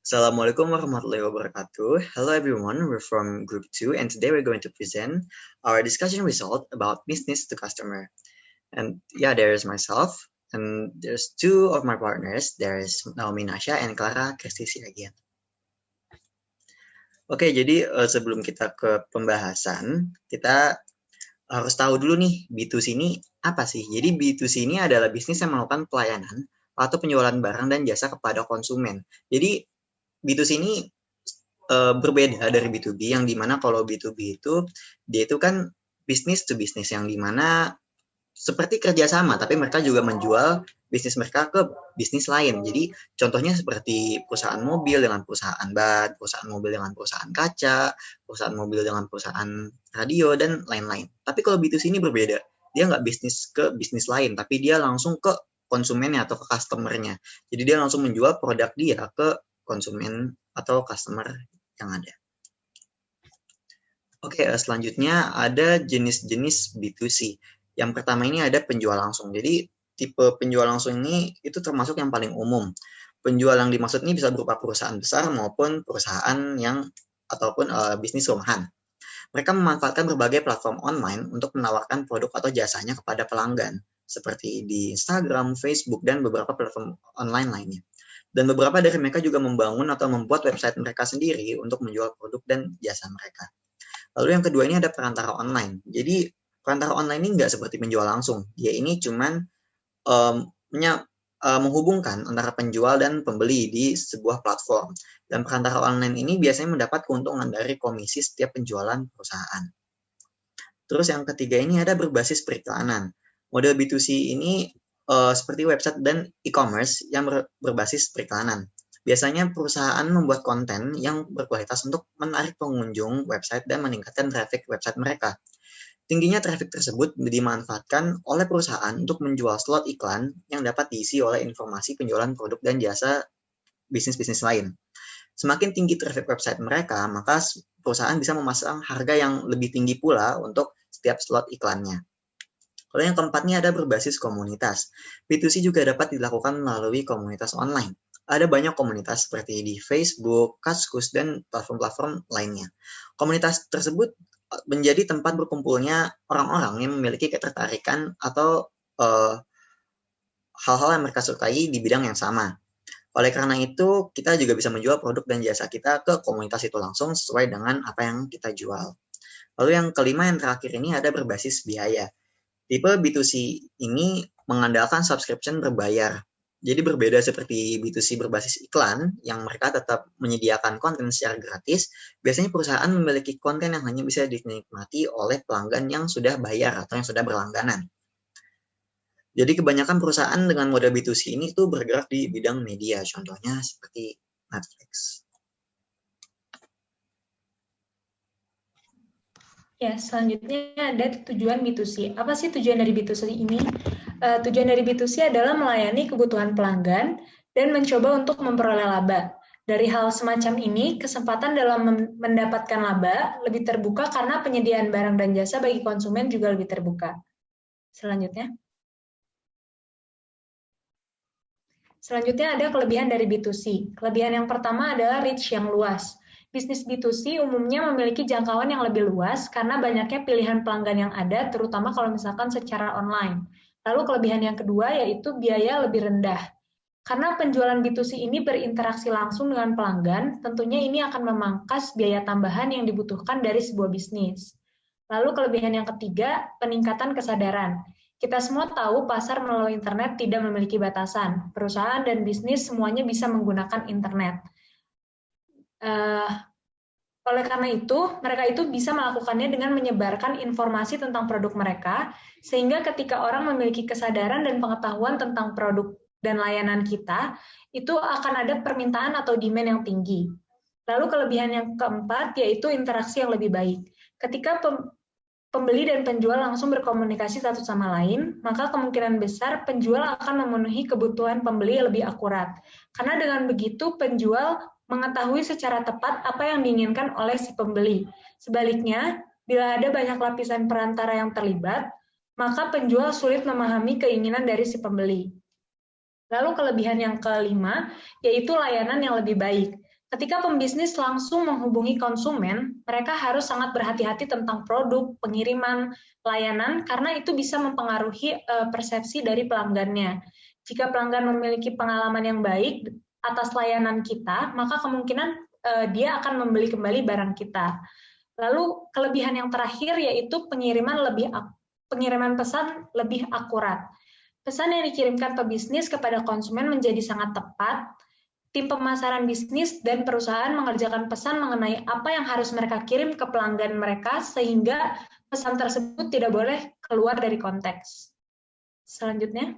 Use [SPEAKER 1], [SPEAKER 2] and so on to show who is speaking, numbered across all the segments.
[SPEAKER 1] Assalamualaikum warahmatullahi wabarakatuh. Hello everyone, we're from Group 2 and today we're going to present our discussion result about business to customer. And yeah, there's myself and there's two of my partners. There's Naomi Nasha and Clara Kristisi again. Oke, jadi sebelum kita ke pembahasan, kita harus tahu dulu nih B2C ini apa sih? Jadi B2C ini adalah bisnis yang melakukan pelayanan atau penjualan barang dan jasa kepada konsumen. Jadi B2C ini berbeda dari B2B yang dimana kalau B2B itu dia itu kan bisnis to bisnis yang dimana seperti kerjasama tapi mereka juga menjual bisnis mereka ke bisnis lain. Jadi contohnya seperti perusahaan mobil dengan perusahaan bat, perusahaan mobil dengan perusahaan kaca, perusahaan mobil dengan perusahaan radio dan lain-lain. Tapi kalau B2C ini berbeda, dia nggak bisnis ke bisnis lain tapi dia langsung ke konsumennya atau ke customernya. Jadi dia langsung menjual produk dia ke konsumen atau customer yang ada. Oke, selanjutnya ada jenis-jenis B2C. Yang pertama ini ada penjual langsung. Jadi tipe penjual langsung ini itu termasuk yang paling umum. Penjual yang dimaksud ini bisa berupa perusahaan besar maupun perusahaan yang ataupun bisnis rumahan. Mereka memanfaatkan berbagai platform online untuk menawarkan produk atau jasanya kepada pelanggan, seperti di Instagram, Facebook, dan beberapa platform online lainnya. Dan beberapa dari mereka juga membangun atau membuat website mereka sendiri untuk menjual produk dan jasa mereka. Lalu yang kedua ini ada perantara online. Jadi perantara online ini nggak seperti penjual langsung. Dia ini cuman menghubungkan antara penjual dan pembeli di sebuah platform. Dan perantara online ini biasanya mendapat keuntungan dari komisi setiap penjualan perusahaan. Terus yang ketiga ini ada berbasis periklanan. Model B2C ini seperti website dan e-commerce yang berbasis periklanan. Biasanya perusahaan membuat konten yang berkualitas untuk menarik pengunjung website dan meningkatkan traffic website mereka. Tingginya traffic tersebut dimanfaatkan oleh perusahaan untuk menjual slot iklan yang dapat diisi oleh informasi penjualan produk dan jasa bisnis-bisnis lain. Semakin tinggi traffic website mereka, maka perusahaan bisa memasang harga yang lebih tinggi pula untuk setiap slot iklannya. Lalu yang keempatnya ada berbasis komunitas. B2C juga dapat dilakukan melalui komunitas online. Ada banyak komunitas seperti di Facebook, Kaskus, dan platform-platform lainnya. Komunitas tersebut menjadi tempat berkumpulnya orang-orang yang memiliki ketertarikan atau hal-hal yang mereka sukai di bidang yang sama. Oleh karena itu, kita juga bisa menjual produk dan jasa kita ke komunitas itu langsung sesuai dengan apa yang kita jual. Lalu yang kelima, yang terakhir ini ada berbasis biaya. Tipe B2C ini mengandalkan subscription berbayar. Jadi berbeda seperti B2C berbasis iklan, yang mereka tetap menyediakan konten secara gratis, biasanya perusahaan memiliki konten yang hanya bisa dinikmati oleh pelanggan yang sudah bayar atau yang sudah berlangganan. Jadi kebanyakan perusahaan dengan model B2C ini tuh bergerak di bidang media, contohnya seperti Netflix.
[SPEAKER 2] Ya, selanjutnya ada tujuan B2C. Apa sih tujuan dari B2C ini? Tujuan dari B2C adalah melayani kebutuhan pelanggan dan mencoba untuk memperoleh laba. Dari hal semacam ini, kesempatan dalam mendapatkan laba lebih terbuka karena penyediaan barang dan jasa bagi konsumen juga lebih terbuka. Selanjutnya ada kelebihan dari B2C. Kelebihan yang pertama adalah reach yang luas. Bisnis B2C umumnya memiliki jangkauan yang lebih luas karena banyaknya pilihan pelanggan yang ada, terutama kalau misalkan secara online. Lalu kelebihan yang kedua yaitu biaya lebih rendah. Karena penjualan B2C ini berinteraksi langsung dengan pelanggan, tentunya ini akan memangkas biaya tambahan yang dibutuhkan dari sebuah bisnis. Lalu kelebihan yang ketiga, peningkatan kesadaran. Kita semua tahu pasar melalui internet tidak memiliki batasan. Perusahaan dan bisnis semuanya bisa menggunakan internet. Oleh karena itu, mereka itu bisa melakukannya dengan menyebarkan informasi tentang produk mereka, sehingga ketika orang memiliki kesadaran dan pengetahuan tentang produk dan layanan kita, itu akan ada permintaan atau demand yang tinggi. Lalu kelebihan yang keempat, yaitu interaksi yang lebih baik. Ketika pembeli dan penjual langsung berkomunikasi satu sama lain, maka kemungkinan besar penjual akan memenuhi kebutuhan pembeli lebih akurat. Karena dengan begitu, penjual mengetahui secara tepat apa yang diinginkan oleh si pembeli. Sebaliknya, bila ada banyak lapisan perantara yang terlibat, maka penjual sulit memahami keinginan dari si pembeli. Lalu kelebihan yang kelima, yaitu layanan yang lebih baik. Ketika pembisnis langsung menghubungi konsumen, mereka harus sangat berhati-hati tentang produk, pengiriman, layanan, karena itu bisa mempengaruhi persepsi dari pelanggannya. Jika pelanggan memiliki pengalaman yang baik atas layanan kita, maka kemungkinan dia akan membeli kembali barang kita. Lalu kelebihan yang terakhir yaitu pengiriman pesan lebih akurat. Pesan yang dikirimkan pebisnis kepada konsumen menjadi sangat tepat. Tim pemasaran bisnis dan perusahaan mengerjakan pesan mengenai apa yang harus mereka kirim ke pelanggan mereka sehingga pesan tersebut tidak boleh keluar dari konteks. Selanjutnya.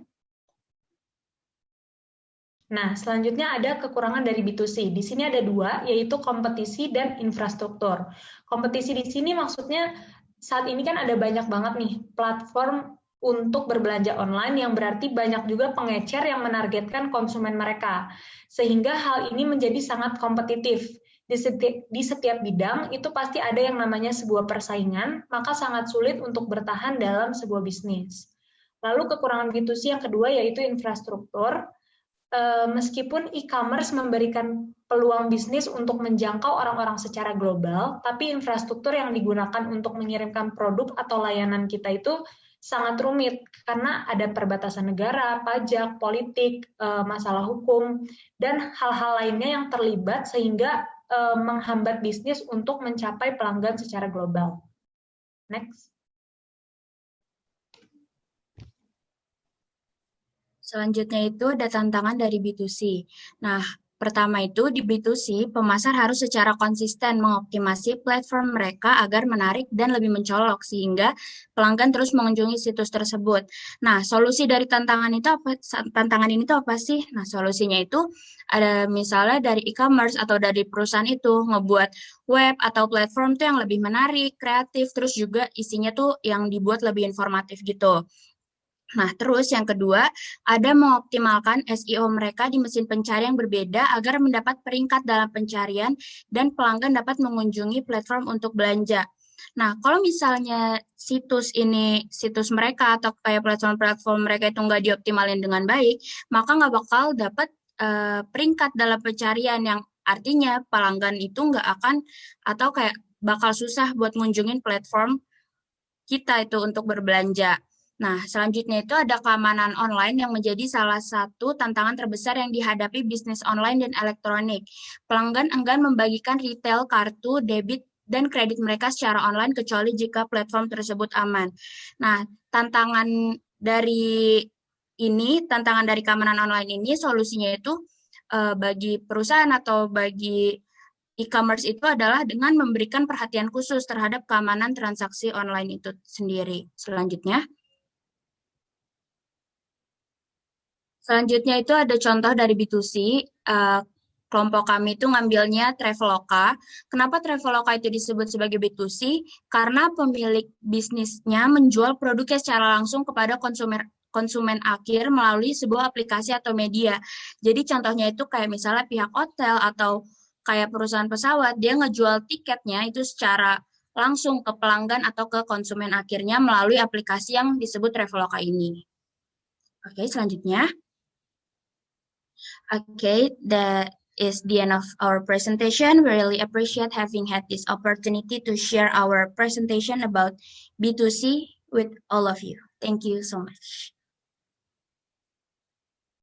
[SPEAKER 2] Nah, selanjutnya ada kekurangan dari B2C. Di sini ada dua, yaitu kompetisi dan infrastruktur. Kompetisi di sini maksudnya saat ini kan ada banyak banget nih platform untuk berbelanja online yang berarti banyak juga pengecer yang menargetkan konsumen mereka. Sehingga hal ini menjadi sangat kompetitif. Di setiap bidang itu pasti ada yang namanya sebuah persaingan, maka sangat sulit untuk bertahan dalam sebuah bisnis. Lalu kekurangan B2C yang kedua yaitu infrastruktur. Meskipun e-commerce memberikan peluang bisnis untuk menjangkau orang-orang secara global, tapi infrastruktur yang digunakan untuk mengirimkan produk atau layanan kita itu sangat rumit karena ada perbatasan negara, pajak, politik, masalah hukum, dan hal-hal lainnya yang terlibat sehingga menghambat bisnis untuk mencapai pelanggan secara global. Next.
[SPEAKER 3] Selanjutnya itu ada tantangan dari B2C. Nah, pertama itu di B2C, pemasar harus secara konsisten mengoptimasi platform mereka agar menarik dan lebih mencolok sehingga pelanggan terus mengunjungi situs tersebut. Nah, solusi dari tantangan ini tuh apa sih? Nah, solusinya itu ada misalnya dari e-commerce atau dari perusahaan itu ngebuat web atau platform tuh yang lebih menarik, kreatif, terus juga isinya tuh yang dibuat lebih informatif gitu. Nah, terus yang kedua, ada mengoptimalkan SEO mereka di mesin pencarian berbeda agar mendapat peringkat dalam pencarian dan pelanggan dapat mengunjungi platform untuk belanja. Nah, kalau misalnya situs mereka atau kayak platform mereka itu nggak dioptimalin dengan baik, maka nggak bakal dapat peringkat dalam pencarian yang artinya pelanggan itu nggak akan atau kayak bakal susah buat ngunjungin platform kita itu untuk berbelanja. Nah, selanjutnya itu ada keamanan online yang menjadi salah satu tantangan terbesar yang dihadapi bisnis online dan elektronik. Pelanggan enggan membagikan retail kartu, debit, dan kredit mereka secara online kecuali jika platform tersebut aman. Nah, tantangan dari keamanan online ini solusinya itu bagi perusahaan atau bagi e-commerce itu adalah dengan memberikan perhatian khusus terhadap keamanan transaksi online itu sendiri. Selanjutnya itu ada contoh dari B2C, kelompok kami itu ngambilnya Traveloka. Kenapa Traveloka itu disebut sebagai B2C? Karena pemilik bisnisnya menjual produknya secara langsung kepada konsumen akhir melalui sebuah aplikasi atau media. Jadi contohnya itu kayak misalnya pihak hotel atau kayak perusahaan pesawat, dia ngejual tiketnya itu secara langsung ke pelanggan atau ke konsumen akhirnya melalui aplikasi yang disebut Traveloka ini. Oke, selanjutnya. Okay, that is the end of our presentation. We really appreciate having had this opportunity to share our presentation about B2C with all of you. Thank you so much.